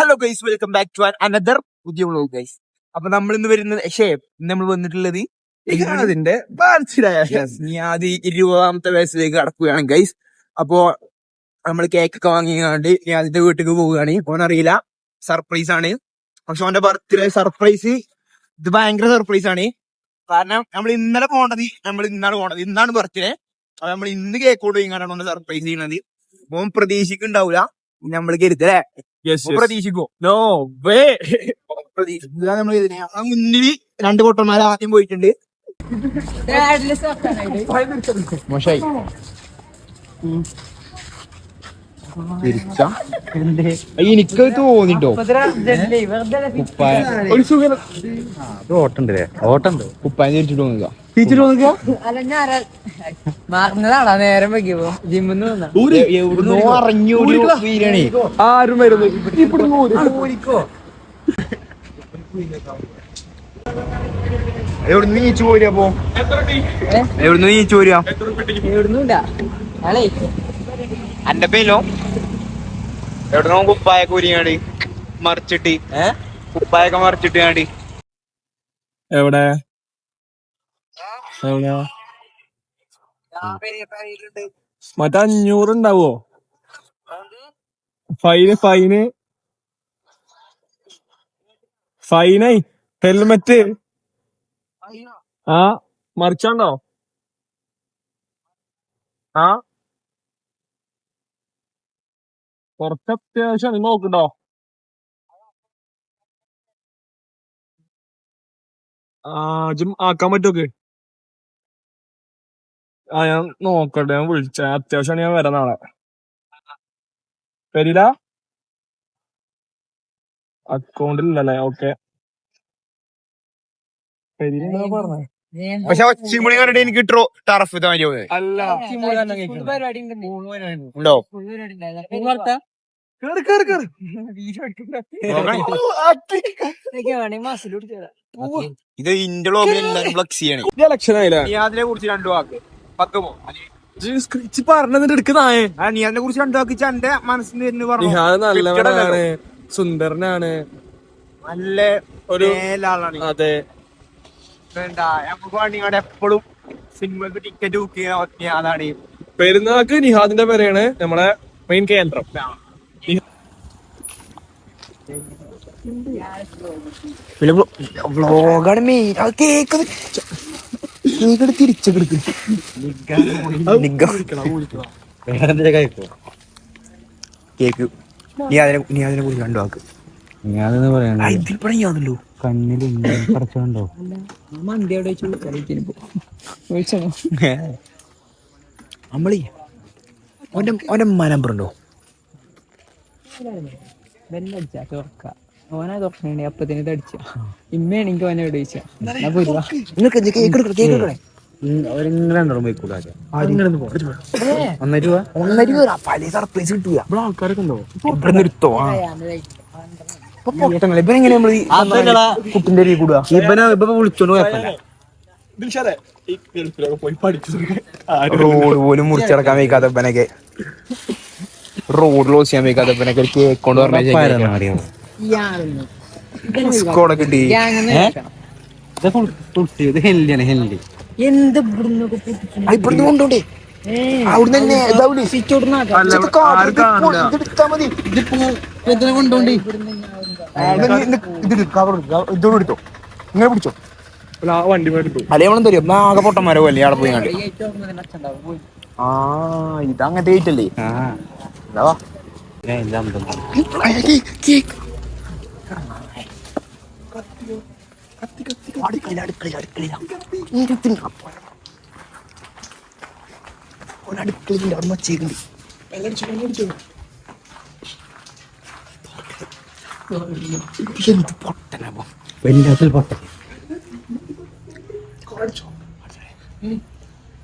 Hello guys, welcome back to another പുതിയ vlog guys. അപ്പൊ നമ്മൾ ഇന്ന് വരുന്നത് നമ്മൾ വന്നിട്ടുള്ളത് അതിന്റെ ആദ്യ 20ാമത്തെ വയസ്സിലേക്ക് കടക്കുകയാണ് ഗൈസ്. അപ്പോ നമ്മൾ കേക്കൊക്കെ വാങ്ങിയാണ്ട് അതിന്റെ വീട്ടിലേക്ക് പോവുകയാണ്. ഓനറിയില്ല, സർപ്രൈസ് ആണ്. പക്ഷെ ഓന്റെ ബർത്ത്ഡേ സർപ്രൈസ് ഇത് ഭയങ്കര സർപ്രൈസ് ആണ്. കാരണം നമ്മൾ ഇന്നാണ് പോണത്, ഇന്നാണ് ബർത്ത്ഡേ. അപ്പൊ നമ്മൾ ഇന്ന് കേക്ക് കൊണ്ടുപോയിങ്ങാണ്ടാണ് ഓനെ സർപ്രൈസ് ചെയ്യുന്നത്. ഓൻ പ്രതീക്ഷിക്കുന്നുണ്ടാവൂല, നമ്മൾ കരുതല്ലേ? പ്രതീക്ഷിക്കോ? No way. മുന്നിൽ 2 പൊട്ടന്മാർ ആദ്യം പോയിട്ടുണ്ട്. മോശായി എനിക്ക് തോന്നിട്ടോ ഒരു സുഖം ഓട്ടണ്ടേ, ഓട്ടണ്ടോ കുപ്പായം തിരിച്ചിട്ട് തോന്നുക, തിരിച്ചിട്ട് തോന്നുക. നേരം വെക്കുമ്പോ ജിമ്മിന്ന് ആരും വരുന്നത് എവിടുന്ന് നീച്ചു പോരാ? അപ്പൊ എവിടുന്ന് നീച്ചു പോരാ? എവിടുന്നില്ല എന്റെ പേരോ എവിടുന്നോ കുപ്പായൊക്കെ ഊരിയാണ്ട് മറിച്ചിട്ട്, കുപ്പായൊക്കെ മറിച്ചിട്ട് കാണ്ടി. എവിടെ മറ്റേ 500 ഉണ്ടാവോ? ഫൈനായി ഹെൽമെറ്റ് മറിച്ചാണ്ടോ? കുറച്ച് അത്യാവശ്യം നിങ്ങൾ നോക്കണ്ടോ? ജിം ആക്കാൻ പറ്റുമൊക്കെ. ഞാൻ നോക്കട്ടെ, ഞാൻ വിളിച്ച അത്യാവശ്യമാണ്, ഞാൻ വരാം നാളെ. വരില്ല, അക്കൗണ്ടിലല്ലേ? ഓക്കെ. പറഞ്ഞേ പക്ഷെ ഒച്ചിമുളി കണ്ടിട്ട് എനിക്ക് ടറഫ് അല്ല ഉണ്ടോ? ഇത് ഇന്റെ ഫ്ലക്സ് ചെയ്യണേ. ഇലക്ഷൻ ആയില്ലേ? അതിനെ കുറിച്ച് 2 വാക്ക് പക്കമോ പറഞ്ഞതിന്റെ എടുക്കുന്നതായേ. നീ അതിനെ കുറിച്ച് 2 വാക്കിച്ച് എന്റെ മനസ്സിൽ നിന്ന് പറഞ്ഞു. നിഹാദ് നല്ലവനാണ്, സുന്ദരനാണ്, നല്ല ഒരു ആളാണ്. അതെ, വേണ്ട നമുക്ക് വേണ്ടി എപ്പോഴും സിനിമക്ക് ടിക്കറ്റ് ബുക്ക് ചെയ്യാൻ അതാണ്. പെരുന്നാൾക്ക് നിഹാദിന്റെ പേരാണ് നമ്മളെ മെയിൻ കേന്ദ്രം. വ്ളോഗാണ് മെയിൻ. അത് കേക്ക് തിരിച്ചെടുക്കും. കേക്ക് നീ അതിനെ കുറിച്ച് 2 വാക്ക്. ഞാനെന്ന് പറയാ ഇതിപ്പോ കണ്ണിൽ പടച്ചോണ്ടോ മന്തി എവിടെ നമ്മളീ ഓന്റെ നമ്പറുണ്ടോ? ബെല്ലടിച്ചാ തുറക്ക, ഓനാ തുറക്കണേ അപ്പത്തിന് തടിച്ച ഇമ്മയാണെങ്കിൽ ഓനെ എവിടെ ചോദിച്ചാ സർപ്രൈസ് കിട്ടൂല. ആൾക്കാരൊക്കെ ഉണ്ടോ? നിർത്തോ ഇവനെങ്ങനെ നമ്മള് കുട്ടിന്റെ അരി കൂടുക? ഇപ്പൊ വിളിച്ചോണ്ട് റോഡ് പോലും മുറിച്ചടക്കാൻ വയ്ക്കാത്ത ഇവനൊക്കെ, റോഡ് ക്ലോസ് ചെയ്യാൻ വയ്ക്കാത്ത ഇവനൊക്കെ ഒരു കേക്ക് കൊണ്ട് പറഞ്ഞ കിട്ടി. ഇവിടുന്ന് കൊണ്ടോണ്ടേ? അവിടുന്ന് തന്നെ കൊണ്ടോണ്ടി ഇതോട് എടുത്തോ, ഇങ്ങനെ പിടിച്ചോ. വണ്ടി മേടിച്ചു അല്ലെ നമ്മളെന്താ തരും ആകെ പൊട്ടന്മാരോ അല്ലേ അവിടെ പോയി കണ്ട്. ഇതങ്ങനത്തെ വെയിറ്റല്ലേ? അടുക്കള അവിടെ വച്ചേക്കുണ്ട്. എന്ത് പൊട്ടനാ വലിയ പൊട്ടൻ.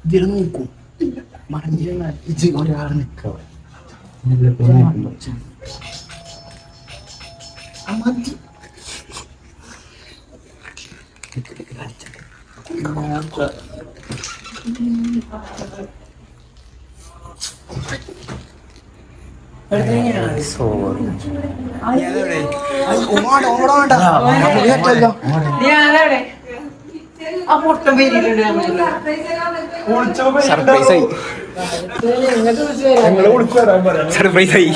ഇതിൽ നോക്കൂ, മറിഞ്ഞ ഒരാൾ നിൽക്കുക. സോറി സർപ്രൈസ് ആയി സർപ്രൈസ് ആയി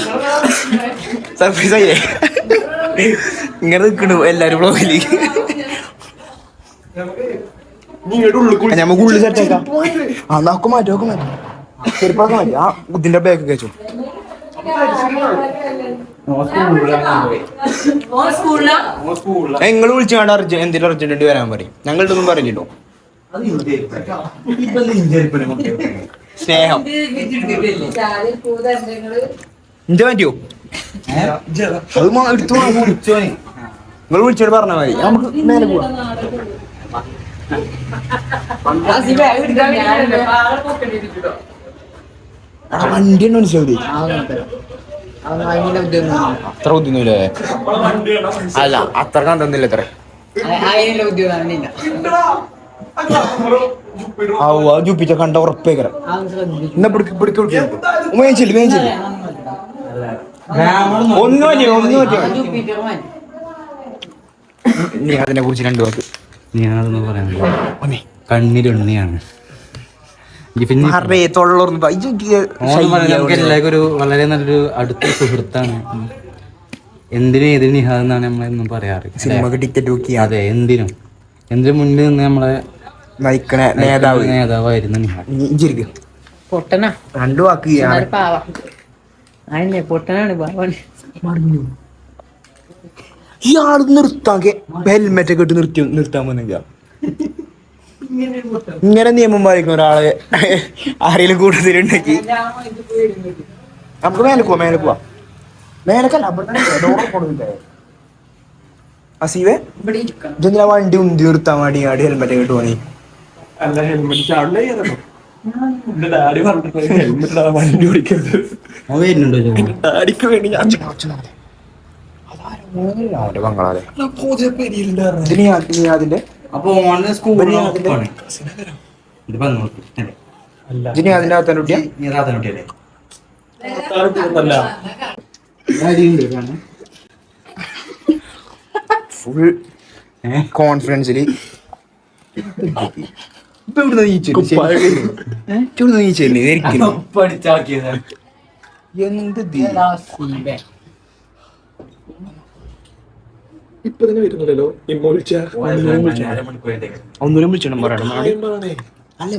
സർപ്രൈസ് ആയില്ലേ ഇങ്ങനെ നിൽക്കണു എല്ലാരും ബ്ലോഗില് നമുക്ക് ഉള്ളിൽ സെറ്റ് ആക്കാം ആ നോക്ക് മാറ്റി ചെറുപ്പൊക്കെ മാറ്റി ആ ഇതിന്റെ ബാഗ് വെച്ചു നിങ്ങൾ വിളിച്ചു വേണ്ട എന്തെങ്കിലും അർജന്റ് വരാൻ പറയും ഞങ്ങളുടെ ഒന്നും പറഞ്ഞില്ലോ സ്നേഹം എന്റെ പറ്റിയോ അത് എടുത്തു നിങ്ങൾ വിളിച്ചോട് പറഞ്ഞാൽ മതി നമുക്ക് മേലെ പോവാം വണ്ടി ഉണ്ടോ മനസ്സിലാവൂലേ അത്ര ബുദ്ധിയൊന്നുമില്ലേ അല്ല അത്ര കണ്ടില്ല ഇത്ര ജൂപ്പിച്ച കണ്ട ഉറപ്പേക്കറ എന്നാ നീ അതിനെ കുറിച്ച് രണ്ടു വാക്ക് ഞാനതൊന്നും പറയാൻ കണ്ണിലുണ്ണിയാണ് നമുക്ക് എല്ലാവർക്കും ഒരു വളരെ നല്ലൊരു അടുത്ത സുഹൃത്താണ്. എന്തിനും ഏതിനും നിഹാദ് എന്നാണ് നമ്മളെന്നും പറയാറ്. സിനിമക്ക് ടിക്കറ്റ് ബുക്ക് ചെയ്യാം. അതെ, എന്തിനും മുന്നിൽ നിന്ന് നമ്മളെ നയിക്കണ നേതാവായിരുന്നു നിഹാദ്. പൊട്ടനാ രണ്ടു വാക്ക് പൊട്ടനാണ് പറഞ്ഞു. ഇയാൾ നിർത്താൻ ഹെൽമെറ്റ് ഒക്കെ ഇട്ട് നിർത്താൻ വന്നില്ല. ഇങ്ങനെ നിയമം പാലിക്കുന്ന ഒരാള് ആരെങ്കിലും കൂടുതലുണ്ടെങ്കിൽ നമുക്ക് മേലെ പോവാ അസീവേ ഇതെന്തിനാ വണ്ടി ഉന്തി നിർത്താൻ വേണ്ടി ആടി ഹെൽമെറ്റ് ഒക്കെ ഇട്ട് പോണി. അല്ല ഹെൽമെറ്റ് ഡാഡി പറഞ്ഞിട്ട് ഹെൽമെറ്റ് വണ്ടി ഓടിക്കരുത്. ഡാഡിക്ക് വേണ്ടി ഞാൻ ബംഗാളെ അതിന്റെ അപ്പൊ അതിന്റെ അകത്തന്നെ ഫുൾ കോൺഫിഡൻസില് എന്ത് ഇപ്പൊ തന്നെ വരുന്നില്ലല്ലോ. ഒന്നൂരം വിളിച്ചോണം പറയണം. അല്ല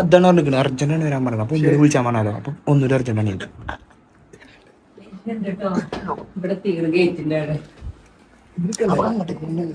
ഇതാണ് പറഞ്ഞിരിക്കുന്നത് അർജന്റാണ് വരാൻ പറഞ്ഞത്. അപ്പൊ ഒന്നൂരം വിളിച്ചാൽ പറഞ്ഞാലോ. അപ്പൊ ഒന്നൂരം അർജന്റാണ് ഉണ്ട്. അങ്ങോട്ട് പോകണം.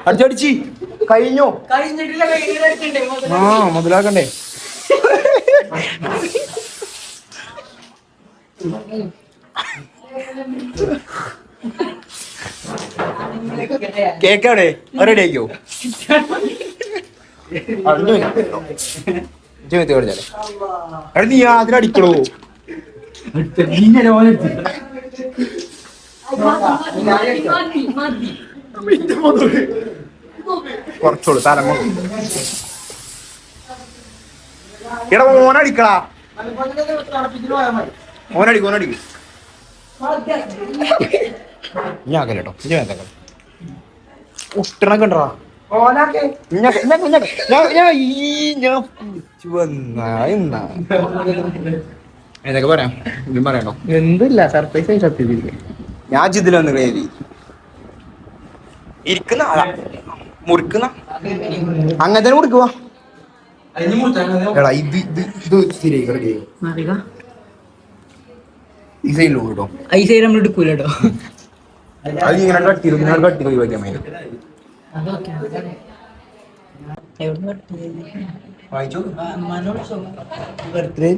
അടിച്ചടിച്ച് കഴിഞ്ഞോ? ആ മുതലാക്കണ്ടേ? കേക്കാണേ റെഡി ആയിക്കോ? നീ അതിനടിക്കണോ? കുറച്ചോളൂ തലമ. എടാ ഓനടിക്കടാ, ഓനടിക്കും. ഞാൻ കേട്ടോ ഉഷ്ടണൊക്കെ ഉണ്ടോ? ഏതൊക്കെ പറയാം ഇതും പറയണോ? എന്തില്ല സർപ്രൈസ് ആയി സത്യത്തിൽ ഞാൻ ജിതിൽ വന്ന് കയറി ഇരിക്കുന്ന മുറിക്കുന്ന അങ്ങനെ തന്നെ മുറിക്കുവാ. എടാ ഇത് ശരിയായി ഈ സൈഡിലോ കേട്ടോ. ഈ സൈഡ് നമ്മൾ എടുക്കൂല കേട്ടോ. അത് ഇങ്ങനെ കട്ട് ചെയ്തു നിങ്ങൾ കട്ട് ചെയ്ത് ഒഴിവാക്കിയാൽ മതി. വായിച്ചോ ബർത്ത്ഡേ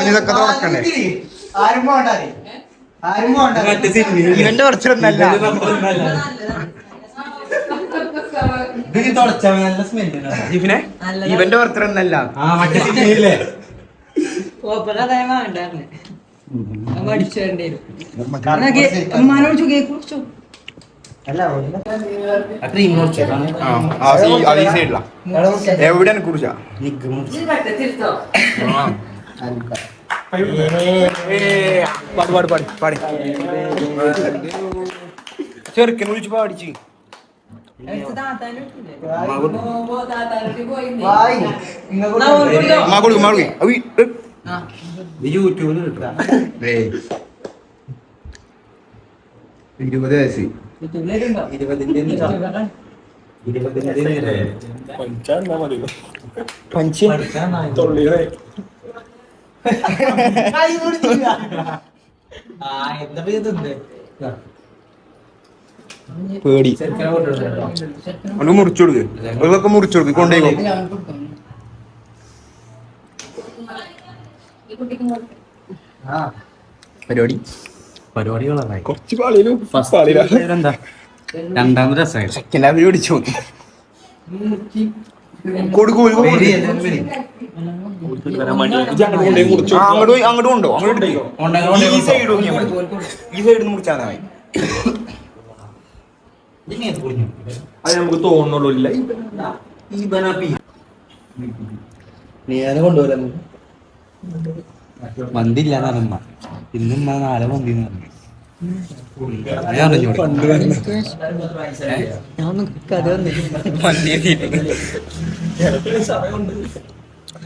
ഇതൊക്കെ തുറക്കണ്ടേ? ഇവന്റെ കുറച്ചൊന്നല്ല ജിഫിനെ ഇവന്റെ പുറത്തൊന്നല്ല എവിടെയാണ് കുറിച്ചാ പാടി ചെറുക്കനെ വിളിച്ച് പാടിച്ച് യൂട്യൂബിൽ 20 വയസ്സ് 20 പേടി ഒന്ന് മുറിച്ചു കൊടുക്ക് ഇതൊക്കെ മുറിച്ചു കൊടുക്ക് കൊണ്ടേക്കോ പരിപാടികളായി കുറച്ച് പാളിയിലും എന്താ രണ്ടാമത് രസമായിരുന്നു സെക്കൻഡ് ഹാഫ് പിടിച്ചു കൊടുക്കൂ അങ്ങോട്ടും ഉണ്ടോ അങ്ങോട്ട് ഈ സൈഡ് നോക്കിയാൽ മതി ഈ സൈഡിൽ നിന്ന് മുറിച്ചാൽ മതി അത് നമുക്ക് തോന്നുള്ളൂ ഇല്ല മന്തി ഇല്ലാന്ന് പറഞ്ഞ ഇന്നും 4 മന്തി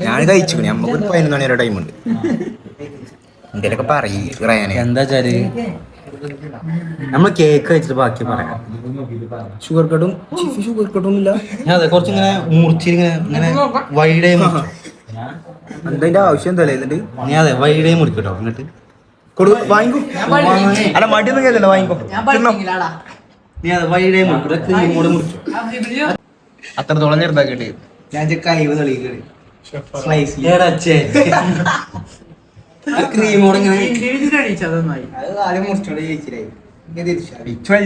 ഞാൻ കഴിച്ചു നമുക്ക് 11 മണി വരെ ടൈമുണ്ട് എന്തേലൊക്കെ പറയാൻ എന്താ വെച്ചാല് നമ്മൾ കേക്ക് കഴിച്ചിട്ട് ബാക്കി പറയാം ഷുഗർ കട്ടും ഷുഗർ കട്ടും ഇല്ല അതെ കുറച്ചിങ്ങനെ മുറിച്ചിങ്ങനെ ഇങ്ങനെ വൈഡേ അതിന്റെ ആവശ്യം എന്താ എന്നിട്ട് നീ അതെ വൈഡേ മുറിക്കട്ടോ എന്നിട്ട് വാങ്ങിക്കോ അല്ല മടിയൊന്നും കേൾക്കണ്ട വാങ്ങിക്കോ നീ അതെ വൈഡേ മുറിക്കട്ടോ ക്രീമോടെ മുറിച്ചു അത്രത്തോളം ചെറുതാക്കിട്ട് ഞാൻ കൈവ് തെളിയിക്കണ് ക്രീമോടെ ഇങ്ങനെ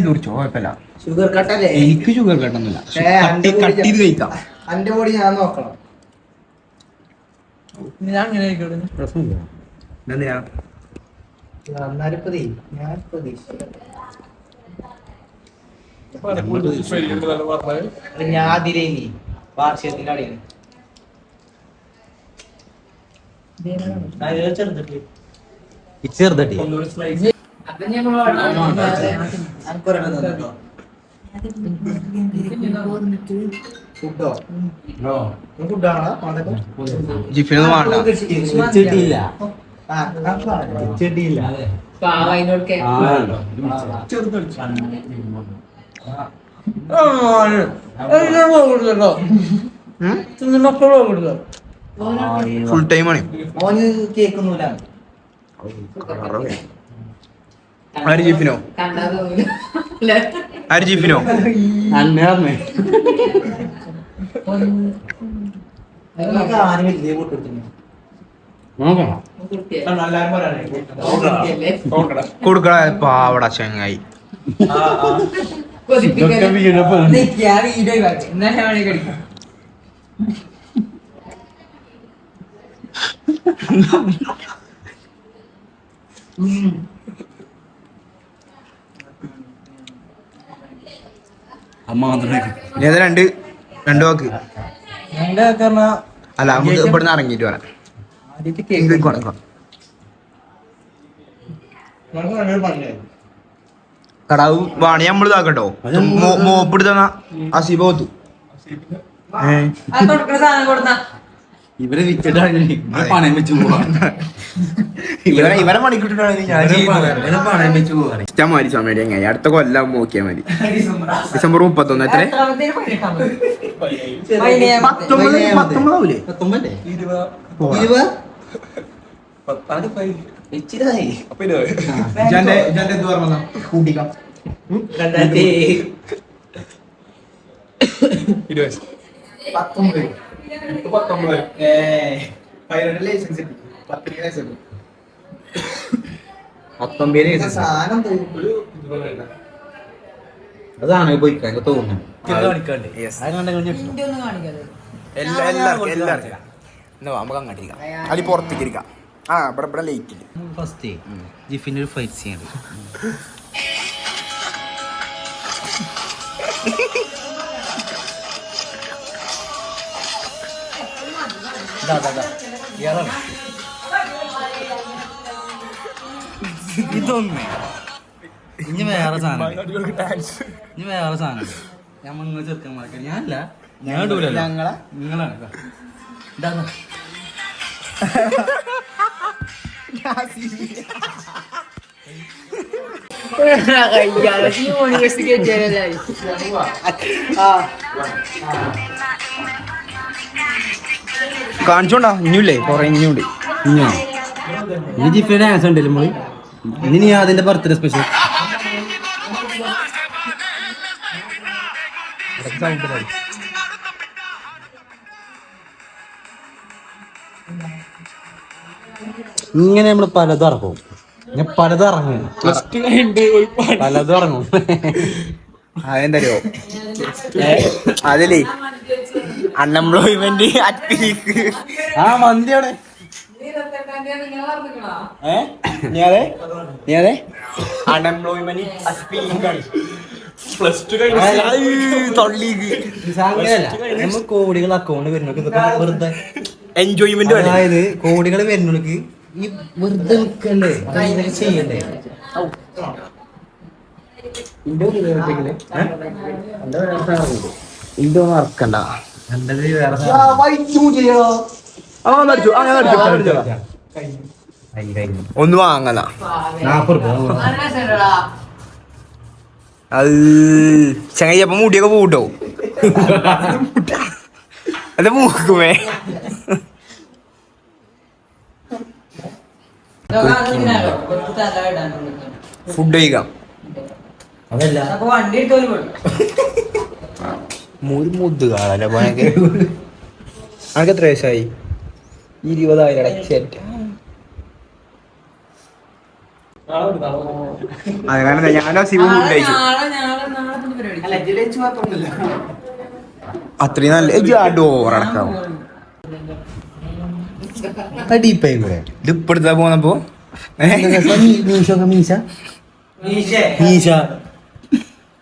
മുറിച്ചോ കുഴപ്പമില്ല ഷുഗർ കട്ടല്ലേ എനിക്ക് ഷുഗർ കട്ടൊന്നുമില്ല കട്ട് ചെയ്ത് കഴിക്കാം എന്റെ ബോഡി ഞാൻ നോക്കണം എന്തിനാ ഞാൻ അതിലേ വാർഷികത്തിന്റെ അടിയാണ് ചെറുതട്ടി ജിഫിനൊന്നും വേണ്ട ചെടിയില്ല ചെടിയില്ല ഫുൾ ടൈം ആണ് ഓന് കേക്കൊന്നുമില്ല ആര് ജിഫിനോ ആര് ജിഫിനോ അന്നേ കൊടുക്കട പാവട ചങ്ങായി ഇത് രണ്ട് വാക്ക് അല്ല നമുക്ക് ഇവിടുന്ന് ഇറങ്ങിയിട്ട് വരാം കടാവ് വാണി നമ്മള് ഇതാക്കട്ടോ മോപ്പെടുത്ത അസീബോത്തു ഇവരെ വിറ്റിട്ടാണ് പണയം വെച്ച് പോവാ ഇവരെ മണിക്കൂട്ടിട്ടാണ് ഞാൻ പണയം വെച്ച് പോവാ ഇഷ്ടമാതിരി സമയം എങ്ങനെ അടുത്ത കൊല്ലം നോക്കിയാൽ മതി ഡിസംബർ 31 എത്ര 19 ആവൂലേ അപ്പൊ ഇത് കൂട്ടിക്കാം 20 ലൈസൻസ് അതാണ് പോയിക്കാൻ തോന്നുന്നു എല്ലാവർക്കും നമുക്ക് അങ്ങോട്ടിരിക്കാം അടി പുറത്തേക്ക് ഇരിക്കാം ആ ഇവിടെ ലൈറ്റ് ഇല്ല ഫസ്റ്റ് ജിഫിന്റെ ഒരു ഫൈറ്റ് ചെയ്യണം ഇതൊന്ന് ഇനി വേറെ സാധനം ഞമ്മ നിങ്ങൾ ചെറുക്കന്മാർക്ക് ഞാനല്ല ഞാൻ നിങ്ങളാണ് കാണിച്ചോണ്ടാ ഇനിയില്ലേ കൊറേ ഇനിയുണ്ട് ഇനി ജിഫിയുടെ ഡാൻസ് ഉണ്ടല്ലോ നമ്മള് ഇനി നീ അതിന്റെ ബർത്ത്ഡേ സ്പെഷ്യൽ ഇങ്ങനെ നമ്മള് പലതും ഇറക്കും പലതും ഇറങ്ങും പലതും ഇറങ്ങും അതെന്തോ അതിലേ അൺഎംപ്ലോയ്മെന്റ് ആ മന്തിയാണ് അൺഎംപ്ലോയ്മെന്റ് നമ്മൾ കോടികൾ അക്കൗണ്ട് വരുന്നവർക്ക് ഇതൊക്കെ വെറുതെ എൻജോയ്മെന്റ് അതായത് കോടികൾ വരുന്നവർക്ക് ഈ വെറുതെ നിൽക്കല്ലേ ഇതൊക്കെ ചെയ്യണ്ടേ ഇതൊന്നും ഇറക്കണ്ട ഒന്ന് വാങ്ങല അത് ചങ്ങയ്യപ്പ മുടിയൊക്കെ പൂട്ടോ അത് മൂക്കുമേ ഫുഡ് കഴിക്കാം അതല്ല മുദ്ദ് കാണാല്ലേ പോനൊക്കെ അനക്ക് എത്ര വയസ്സായി 20,000 അങ്ങനെ ഞാനോ സിമ ഫുഡ് കഴിച്ചു അത്രയും നല്ല ഡോറടക്കാം ഡീപ്പായി കൂടെ ഇത് ഇപ്പെടുത്താ പോന്നപ്പോ മീശ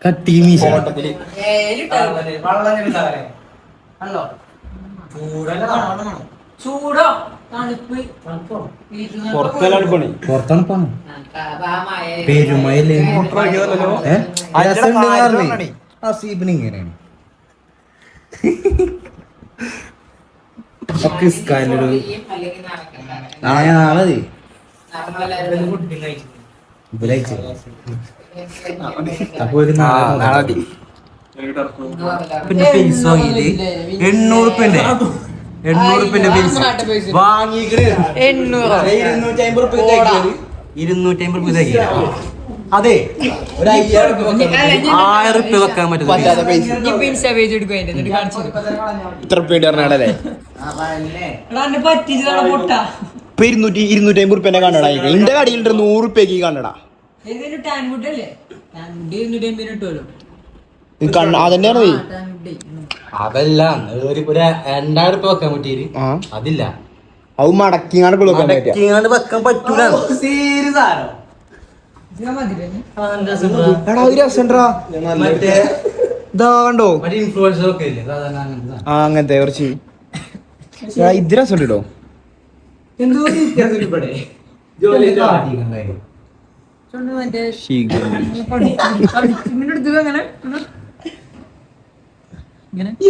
കട്ടി മീശ പുറത്താണ് പോണേ പെരുമയല്ലേ അസീബിന് ഇങ്ങനെയാണ് നാളെ അപ്പൊ ഒരു നാളെ പിന്നെ പൈസ വാങ്ങിയില് 800 പൈസ വാങ്ങിയിട്ട് 250 രൂപ അതെ ഒരു 1000 രൂപ വെക്കാൻ പറ്റും ഇത്ര പേടി പറഞ്ഞാടല്ലേ ഇപ്പൊ 250 റുപ്യന്റെ കണ്ണടാ എന്റെ കടയിലുണ്ട് 100 റുപ്യക്ക് കണ്ണടാ അതന്നെയാണ് അതല്ല ഒരു 2000 രൂപ വെക്കാൻ പറ്റിയത് അതില്ല അത് മടക്കിങ്ങാണ്ട് വെക്കാൻ പറ്റൂല മറ്റേ ഇതാ കണ്ടോ ഇൻഫ്ലുവൻസർ ഒക്കെ ഇല്ലേ ആ അങ്ങനത്തെ കുറച്ച് ഇത് രസം കേട്ടോ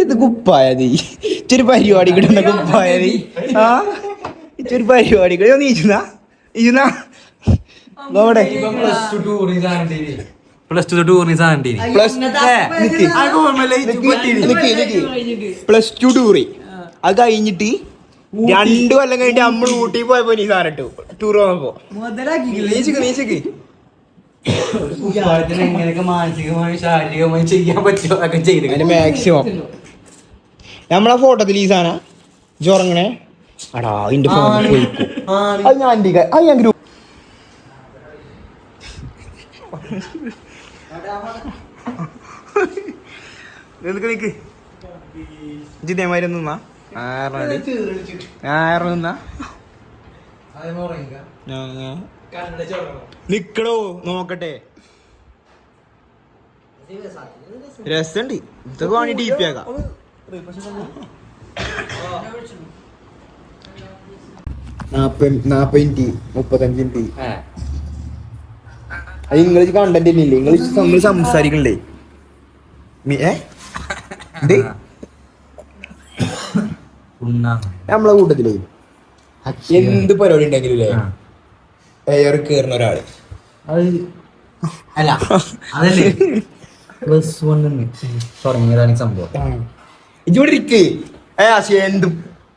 ഇത് കുപ്പായത് ഇച്ചൊരു പരിപാടി കിട്ടുന്ന കുപ്പായത് ആ ഇച്ചൊരു പരിപാടി കിട്ടോ നീച്ചുന്നാ പ്ലസ് ടു ടൂറിന് സാധനം പ്ലസ് ടു ടൂറി അത് കഴിഞ്ഞിട്ട് രണ്ടു കൊല്ലം കഴിഞ്ഞിട്ട് നമ്മൾ ഊട്ടി പോയപ്പോ നീ സാധനം ഇട്ടു ടൂർ പോകുമ്പോ നീച്ചക്ക് എങ്ങനെയൊക്കെ മാനസികമായി ശാരീരികമായി ചെയ്യാൻ പറ്റുമോ അതൊക്കെ ചെയ്ത് അതിന് മാക്സിമം നമ്മളെ ഫോട്ടോത്തിൽ ഈ സാധനം ജോറങ്ങനെ അടാ അതിന്റെ ഫോൺ അത് ഞാൻ അത് ഞാൻ ഗ്രൂപ്പ് നിക്ക് ജിതേമാരി നിന്നാ നിന്നാ നിക്കടോ നോക്കട്ടെ രസണ്ട് ഇതൊക്കെ വേണ്ടി ടി പി ആക്കാം 40 മിനിറ്റ് 35 മിനിറ്റ് അത് ഇംഗ്ലീഷ് കണ്ടന്റ് ഇല്ലേ ഇംഗ്ലീഷ് നമ്മൾ സംസാരിക്കണ്ടേ നമ്മളെ കൂട്ടത്തിലേ എന്ത് പരിപാടി ഉണ്ടെങ്കിലും എയർ കേറുന്ന ഒരാള് അല്ല അതല്ലേ പ്ലസ് വൺ തുടങ്ങിയതാണ് ഈ സംഭവം. ഇജോടെ ഇരിക്കേ എന്ത്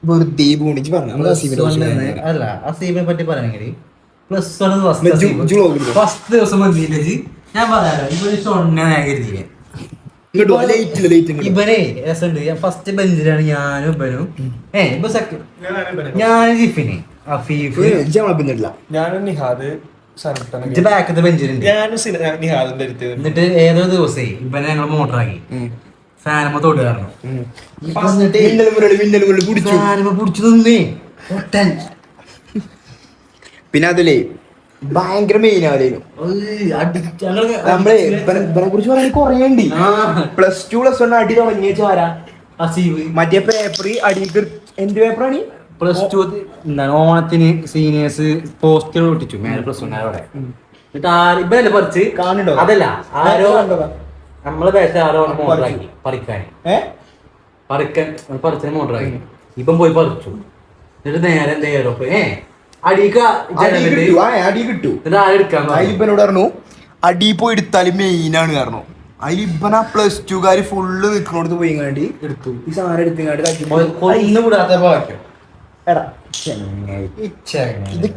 വെറുതെ പൂണിച്ച് പറഞ്ഞു അല്ല അസീബിനെ പറ്റി പറയണെങ്കിൽ പ്ലസ് വൺ ഫസ്റ്റ് ദിവസം വന്നില്ലേ ഞാൻ പറയാലോ ഇവനെ രസമുണ്ട്. ഞാൻ ഫസ്റ്റ് ബെഞ്ചിലാണ് ഞാനും ഇവനും ഇപ്പൊ സെക്കൻഡ് ഞാൻ ജിഫിന് അഫീഫ് ഞാനും നിഹാദ് ബാക്കത്തെ ബെഞ്ചിലുണ്ട്. എന്നിട്ട് ഏതോ ദിവസേ ഇവനെ ഞങ്ങൾ മോട്ടറാക്കി ഫാനമ്മ തൊട്ട് കാരണം പിടിച്ചു നിന്നേ ഒട്ടൻ. പിന്നെ അതിലേ ഭയങ്കര മെയിൻ ആയിരുന്നു നമ്മളെ ഇവനെ കുറിച്ച് പറയാൻ കൊറേണ്ട്. +2 അടി തുടങ്ങിയ ചോരാ അസീവ് മറ്റേ പേപ്പർ അടി എന്ത് പേപ്പറാണ് +2 എന്താണ് ഓണത്തിന് സീനിയേഴ്സ് പോസ്റ്റർ ഒട്ടിച്ചു മേലെ +1 അവിടെ. എന്നിട്ട് ഇവരല്ലേ പറിച്ച് കാണുന്നുണ്ടോ? അതല്ല ആരോ നമ്മളെ ബാച്ച് ആരോ മോട്ടറാക്കി പറിക്കാൻ പറിച്ചതിന് മോട്ടറാക്കി ഇപ്പം പോയി പറിച്ചു. എന്നിട്ട് നേരെ നേരോ അടി കിട്ടു ഇവനോട് പറഞ്ഞു അടി പോയി എടുത്താല് മെയിനാണ് കാരണം അതിൽ ഇവനാ +2 ഫുള്ള് നിൽക്കണോടത്ത് പോയി കണ്ടി എടുത്തു ഈ സാധനം എടുത്തുങ്ങാണ്ട് കൂടാത്ത ഭാഗ്യം. എടാ